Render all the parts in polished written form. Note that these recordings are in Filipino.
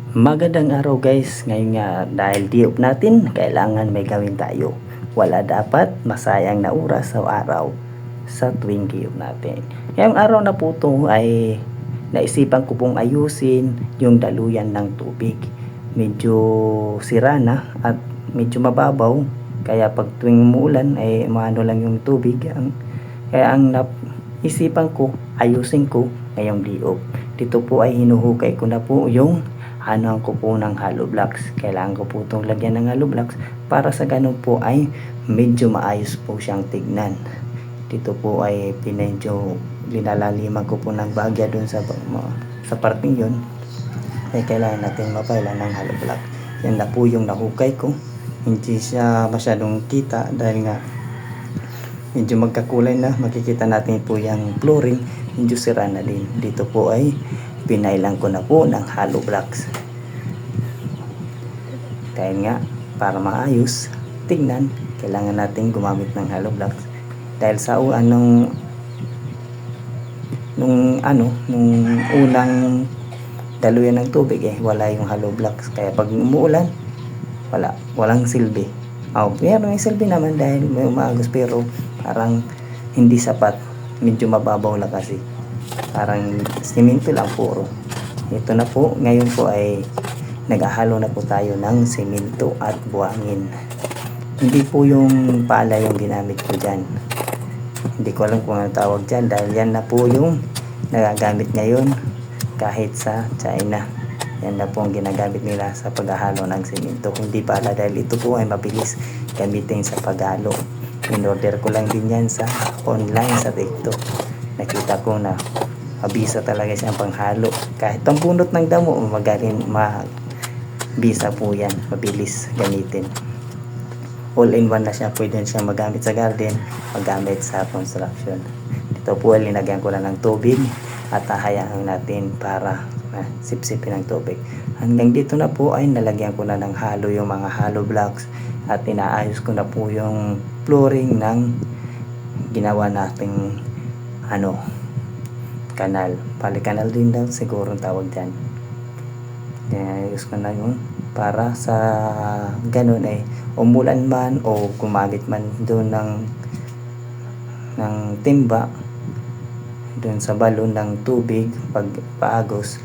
Magandang araw guys. Ngayon nga dahil diop natin, kailangan may gawin tayo. Wala dapat masayang na oras sa araw sa tuwing diop natin. Ngayong araw na po ito ay naisipan ko pong ayusin yung daluyan ng tubig. Medyo sira na at medyo mababaw. Kaya pag tuwing umuulan ay maano lang yung tubig. Kaya ang naisipan ko, ayusin ko ngayong diop. Dito po ay hinuhukay ko na po yung ano ko po ng hollow blocks. Kailangan ko po itong lagyan ng hollow blocks para sa ganun po ay medyo maayos po siyang tignan. Dito po ay medyo linalaliman ko po ng bagya dun sa parting yun. Ay kailangan natin mapailan ng hollow block. Yan na po yung nahukay ko. Hindi siya masyadong kita dahil nga medyo magkakulay na. Makikita natin po yung flooring medyo sira na din. Dito po ay pinailan ko na po ng hollow blocks. Dahil nga para maayos tingnan, kailangan natin gumamit ng hollow blocks. Dahil sa nung unang daluyan ng tubig wala yung hollow blocks. Kaya pag umuulan, walang silbi. Meron yung silbi naman dahil may umaagos pero parang hindi sapat. Medyo mababaw lang kasi. Parang simento lang puro. Ito na po, ngayon po ay naghahalo na po tayo ng simento at buhangin. Hindi po yung pala yung ginamit ko dyan. Hindi ko alam kung ano tawag dyan dahil yan na po yung nagagamit ngayon kahit sa China. Yan na po ang ginagamit nila sa paghahalo ng simento. Hindi pala dahil ito po ay mabilis gamitin sa paghalo. In-order ko lang din yan sa online sa TikTok. Nakita ko na mabisa talaga siyang panghalo. Kahit ang bunot ng damo, mabisa po yan. Mabilis gamitin. All-in-one na siya. Pwede siya magamit sa garden, magamit sa construction. Dito po ay linagyan ko na ng tubig at hahayaan natin para sipsipin ng tubig. Hanggang dito na po ay nalagyan ko na ng halo yung mga hollow blocks at inaayos ko na po yung flooring ng ginawa nating kanal. Kanal din daw siguro ang tawag dyan. Inaayos ko na yun para sa ganun umulan man o gumamit man doon ng timba doon sa balon ng tubig pag paagos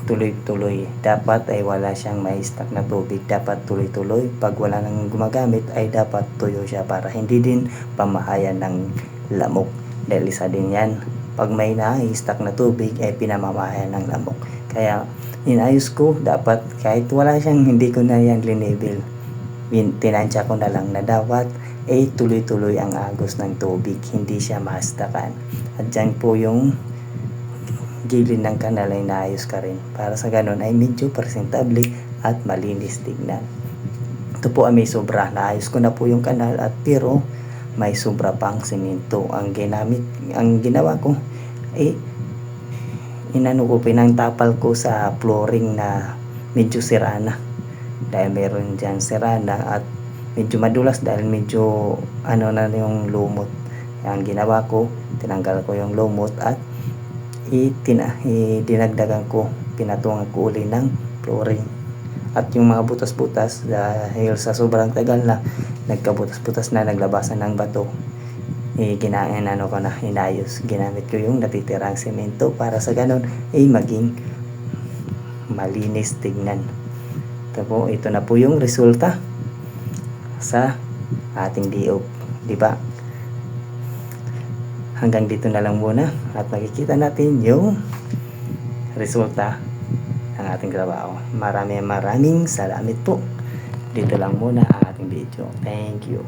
tuloy-tuloy. Dapat ay wala siyang may stock na tubig. Dapat tuloy-tuloy. Pag wala nang gumagamit ay dapat tuyo siya para hindi din pamahayan ng lamok. Dahil isa din yan. Pag may na-stock na tubig ay pinamamahayan ng lamok. Kaya inayos ko dapat kahit wala siyang hindi ko na yan linabel. Tinansya ko na lang na dapat tuloy-tuloy ang agos ng tubig. Hindi siya mastakan. At dyan po yung gilid ng kanal ay naayos ka rin para sa ganun ay medyo presentable at malinis tignan. Ito po ay may sobra, naayos ko na po yung kanal at pero may sobra pang simento. Ang ginawa ko pinangtapal ko sa flooring na medyo sira na dahil meron dyan sira na at medyo madulas dahil medyo na yung lumot. Ang ginawa ko, tinanggal ko yung lumot at dinagdagan ko, pinatungan ko uli ng flooring. At yung mga butas-butas dahil sa sobrang tagal na nagkabutas-butas na, naglabasan ng bato, inayos. Ginamit ko yung natitirang semento para sa ganun maging malinis tignan. Ito na po yung resulta sa ating diop, di ba? Hanggang dito na lang muna at makikita natin yung resulta ng ating trabaho. Maraming salamat po. Dito lang muna ang ating video. Thank you.